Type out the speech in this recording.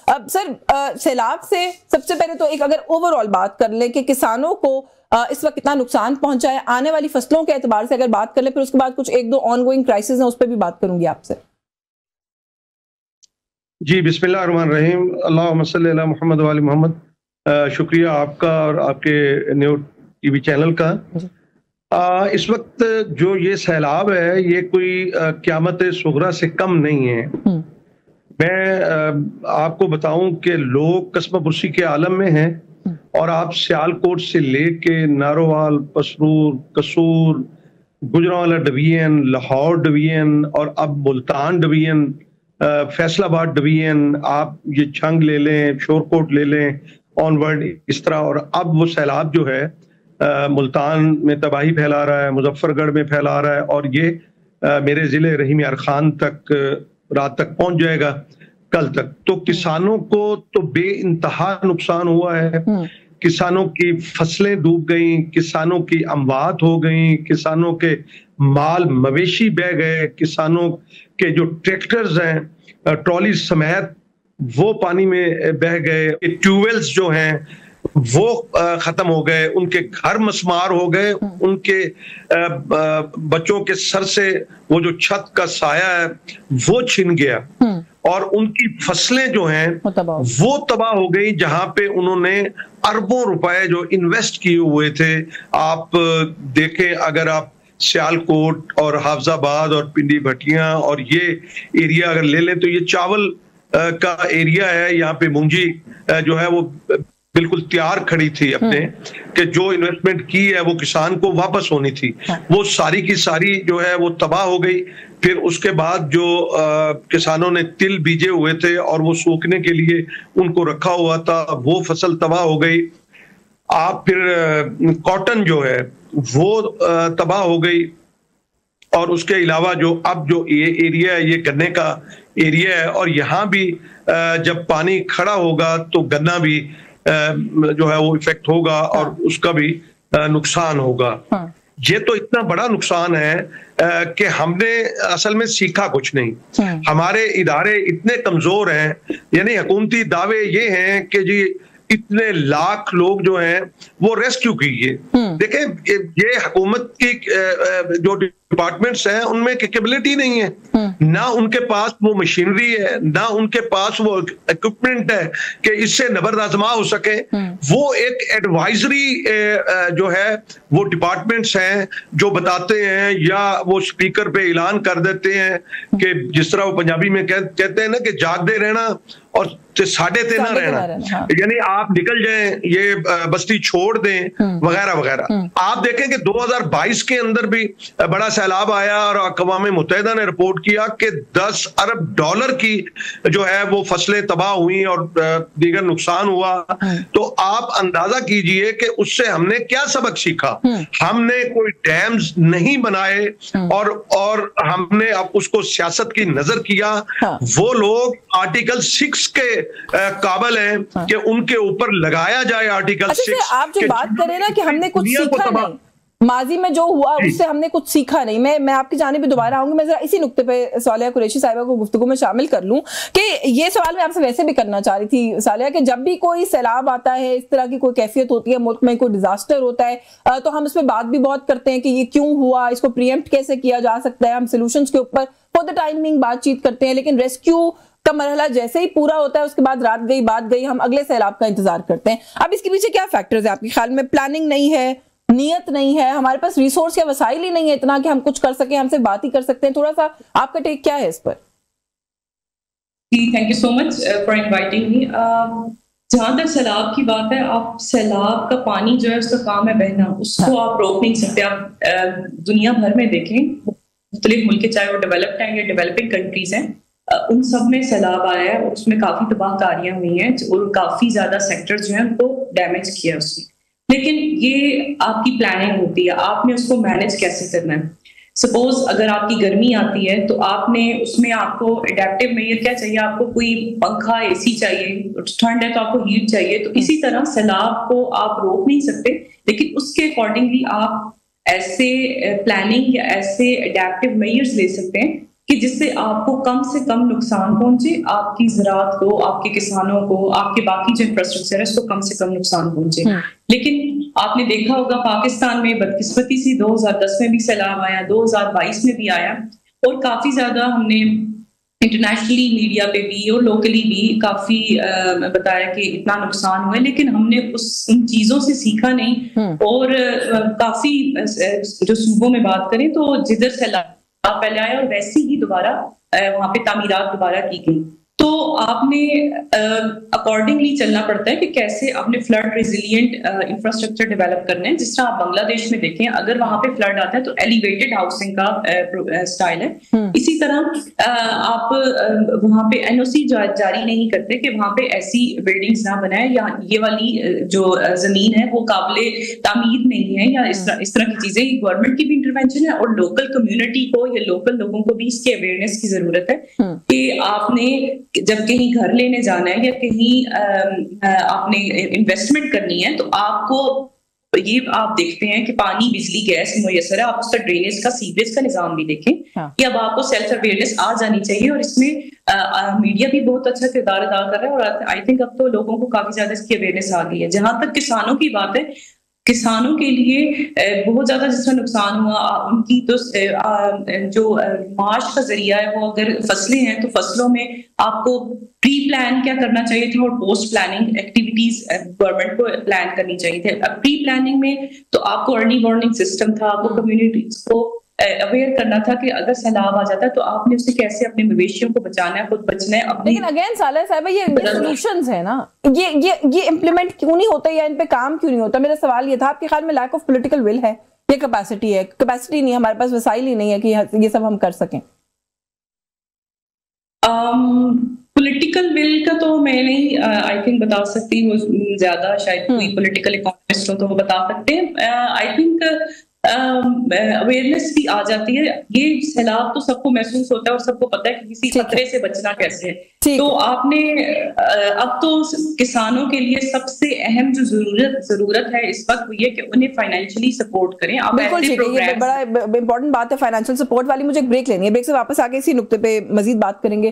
अब सर सैलाब से सबसे पहले तो एक अगर ओवरऑल बात कर ले कि किसानों को इस वक्त कितना नुकसान पहुंचा है, आने वाली फसलों के एतबार से अगर बात कर ले, फिर उसके बाद कुछ एक दो ऑनगोइंग क्राइसिस हैं उस पर भी बात करूंगी आपसे। जी बिस्मिल्लाह रहमान रहीम, अल्लाहुम्मा सल्ली अला मुहम्मद व आलि मोहम्मद। शुक्रिया आपका और आपके न्यू टीवी चैनल का। इस वक्त जो ये सैलाब है ये कोई क़यामत सुगरा से कम नहीं है। मैं आपको बताऊं कि लोग कसमपुरसी के आलम में हैं और आप सियालकोट से लेके नारोवाल, पसरूर, कसूर, गुजरांवाला डिवीजन, लाहौर डिवीजन और अब मुल्तान डिवीजन, फैसलाबाद डिवीजन, आप ये छंग ले लें, शोरकोट ले लें, ऑनवर्ड इस तरह। और अब वो सैलाब जो है मुल्तान में तबाही फैला रहा है, मुजफ्फरगढ़ में फैला रहा है और ये मेरे ज़िले रहीम यार खान तक रात तक पहुंच जाएगा, कल तक। तो किसानों को तो बेइंतहा नुकसान हुआ है। किसानों की फसलें डूब गई, किसानों की अमवात हो गई, किसानों के माल मवेशी बह गए, किसानों के जो ट्रैक्टर्स हैं ट्रॉली समेत वो पानी में बह गए, ट्यूबवेल्स जो हैं वो खत्म हो गए, उनके घर मसमार हो गए, उनके बच्चों के सर से वो जो छत का साया है वो छिन गया और उनकी फसलें जो हैं वो तबाह हो गई, जहां पे उन्होंने अरबों रुपए जो इन्वेस्ट किए हुए थे। आप देखें, अगर आप सियालकोट और हाफजाबाद और पिंडी भटियां और ये एरिया अगर ले लें तो ये चावल का एरिया है। यहाँ पे मुंजी जो है वो बिल्कुल तैयार खड़ी थी अपने कि जो इन्वेस्टमेंट की है वो किसान को वापस होनी थी। वो सारी की सारी जो है वो तबाह हो गई। फिर उसके बाद जो किसानों ने तिल बीजे हुए थे और वो सूखने के लिए उनको रखा हुआ था, वो फसल तबाह हो गई। आप फिर कॉटन जो है वो तबाह हो गई और उसके अलावा जो अब जो ये एरिया है ये गन्ने का एरिया है और यहाँ भी जब पानी खड़ा होगा तो गन्ना भी जो है वो इफेक्ट होगा और उसका भी नुकसान होगा। ये तो इतना बड़ा नुकसान है कि हमने असल में सीखा कुछ नहीं। हमारे इदारे इतने कमजोर हैं, यानी हुकूमती दावे ये हैं कि जी इतने लाख लोग जो हैं वो रेस्क्यू कीजिए। देखें, ये हुकूमत की जो डिपार्टमेंट्स हैं उनमें कैपेबिलिटी नहीं है, ना उनके पास वो मशीनरी है, ना उनके पास वो इक्विपमेंट है कि इससे नबरदाजमा हो सके। वो एक एडवाइजरी जो है वो डिपार्टमेंट्स हैं जो बताते हैं या वो स्पीकर पे ऐलान कर देते हैं कि जिस तरह वो पंजाबी में कहते हैं ना कि जागते रहना और साढ़े ते ना रहना, यानी आप निकल जाएं, ये बस्ती छोड़ दें वगैरह वगैरह। आप देखें कि 2022 के अंदर भी बड़ा सैलाब आया और अक़वाम मुत्तहिदा ने रिपोर्ट किया कि 10 अरब डॉलर की जो है वो फसलें तबाह हुई और दीगर नुकसान हुआ। तो आप अंदाजा कीजिए कि उससे हमने क्या सबक सीखा। हमने कोई डैम्स नहीं बनाए और हमने अब उसको सियासत की नजर किया। वो लोग आर्टिकल 6 के काबिल हैं कि उनके ऊपर लगाया जाए आर्टिकल 6। आप जो बात करें ना कि हमने कुछ सीखा नहीं, माजी में जो हुआ उससे हमने कुछ सीखा नहीं। मैं आपकी जानिब दोबारा आऊंगी। मैं जरा इसी नुक्ते पे सालिया कुरैशी साहिबा को गुफ्तगू में शामिल कर लूं कि ये सवाल मैं आपसे वैसे भी करना चाह रही थी सालिया, कि जब भी कोई सैलाब आता है, इस तरह की कोई कैफियत होती है, मुल्क में कोई डिजास्टर होता है, तो हम इस पर बात भी बहुत करते हैं कि ये क्यों हुआ, इसको प्रीएम्प्ट कैसे किया जा सकता है। हम सोल्यूशंस के ऊपर फॉर द टाइमिंग बातचीत करते हैं, लेकिन रेस्क्यू का मरहला जैसे ही पूरा होता है उसके बाद रात गई बात गई, हम अगले सैलाब का इंतजार करते हैं। अब इसके पीछे क्या फैक्टर्स है आपके ख्याल में? प्लानिंग नहीं है, नियत नहीं है, हमारे पास रिसोर्स या वसाइल ही नहीं है इतना कि हम कुछ कर सके, हमसे बात ही कर सकते हैं। थोड़ा सा आपका टेक क्या है इस पर? Thank you so much for inviting me. जहां तक सैलाब की बात है, आप सैलाब का पानी जो है उसका काम है बहना, उसको आप रोक नहीं सकते। आप दुनिया भर में देखें, मुख्तलिफ मुल्क चाहे वो डेवलप्ड हैं या डेवलपिंग कंट्रीज हैं, उन सब में सैलाब आया है और उसमें काफी तबाहकारियां हुई हैं और काफी ज्यादा सेक्टर्स जो हैं उनको डैमेज किया उसने। लेकिन ये आपकी प्लानिंग होती है, आपने उसको मैनेज कैसे करना है। सपोज अगर आपकी गर्मी आती है तो आपने उसमें आपको एडेप्टिव मेजर क्या चाहिए, आपको कोई पंखा एसी चाहिए, ठंड है तो आपको हीट चाहिए। तो इसी तरह सैलाब को आप रोक नहीं सकते, लेकिन उसके अकॉर्डिंगली आप ऐसे प्लानिंग या ऐसे एडेप्टिव मेजर्स ले सकते हैं कि जिससे आपको कम से कम नुकसान पहुंचे, आपकी ज़राअत को, आपके किसानों को, आपके बाकी जो इंफ्रास्ट्रक्चर है उसको कम से कम नुकसान पहुंचे। लेकिन आपने देखा होगा पाकिस्तान में बदकिस्मती से 2010 में भी सैलाब आया, 2022 में भी आया, और काफी ज्यादा हमने इंटरनेशनली मीडिया पे भी और लोकली भी काफी बताया कि इतना नुकसान हुआ है, लेकिन हमने उन चीजों से सीखा नहीं। और काफी जो सूबों में बात करें तो जिधर सैलाब पहले आया और वैसे ही दोबारा वहां पे तामीरात दोबारा की गई। तो आपने अकॉर्डिंगली चलना पड़ता है कि कैसे आपने फ्लड रेजिलिएंट इंफ्रास्ट्रक्चर डेवलप करना है। जिस तरह आप बांग्लादेश में देखें, अगर वहां पे फ्लड आता है तो एलिवेटेड हाउसिंग का स्टाइल है। इसी तरह आप वहां पे एनओसी जारी नहीं करते कि वहां पे ऐसी बिल्डिंग्स ना बनाए, या ये वाली जो जमीन है वो काबिले तामीर नहीं है, या इस तरह की चीजें। गवर्नमेंट की भी इंटरवेंशन है और लोकल कम्युनिटी को या लोकल लोगों को भी इसकी अवेयरनेस की जरूरत है कि आपने जब कहीं घर लेने जाना है या कहीं आपने इन्वेस्टमेंट करनी है तो आपको ये आप देखते हैं कि पानी, बिजली, गैस मुयसर है, आप उसका ड्रेनेज का, सीवरेज का निजाम भी देखें। कि अब आपको सेल्फ अवेयरनेस आ जानी चाहिए, और इसमें मीडिया भी बहुत अच्छा किरदार अदा कर रहा है। और आई थिंक अब तो लोगों को काफी ज्यादा इसकी अवेयरनेस आ गई है। जहां तक किसानों की बात है, किसानों के लिए बहुत ज्यादा जिसका नुकसान हुआ, उनकी तो जो माश का जरिया है वो अगर फसलें हैं तो फसलों में आपको प्री प्लान क्या करना चाहिए था, और पोस्ट प्लानिंग एक्टिविटीज गवर्नमेंट को प्लान करनी चाहिए थी। अब प्री प्लानिंग में तो आपको अर्ली वार्निंग सिस्टम था, आपको कम्युनिटीज को अवेयर करना था कि अगर सैलाब आ जाता है तो आपने उससे कैसे अपने मवेशियों को बचाना है, खुद बचना है। लेकिन अगेन साला साहब, ये सॉल्यूशंस है ना, ये इम्प्लीमेंट क्यों नहीं होता, या इन पे काम क्यों नहीं होता? मेरा सवाल ये था, आपके ख्याल में लैक ऑफ पॉलिटिकल विल है, ये कैपेसिटी है? कैपेसिटी नहीं, हमारे पास वसाइल ही नहीं है कि ये सब हम कर सकें। पॉलिटिकल विल का तो मैं नहीं आई थिंक बता सकती हूँ, ज्यादा शायद कोई पॉलिटिकल इकोनॉमिस्ट हो तो वो बता सकते हैं। आई थिंक अवेयरनेस भी आ जाती है। ये सैलाब तो सबको महसूस होता है और सबको पता है कि किसी खतरे से बचना कैसे है। तो आपने अब तो किसानों के लिए सबसे अहम जो जरूरत है इस वक्त ये कि उन्हें फाइनेंशियली सपोर्ट करें। आप बिल्कुल ठीक है, ये बड़ा इंपॉर्टेंट बात है फाइनेंशियल सपोर्ट वाली। मुझे एक ब्रेक लेनी है, ब्रेक से वापस आके इसी नुक्ते पे मजीद बात करेंगे।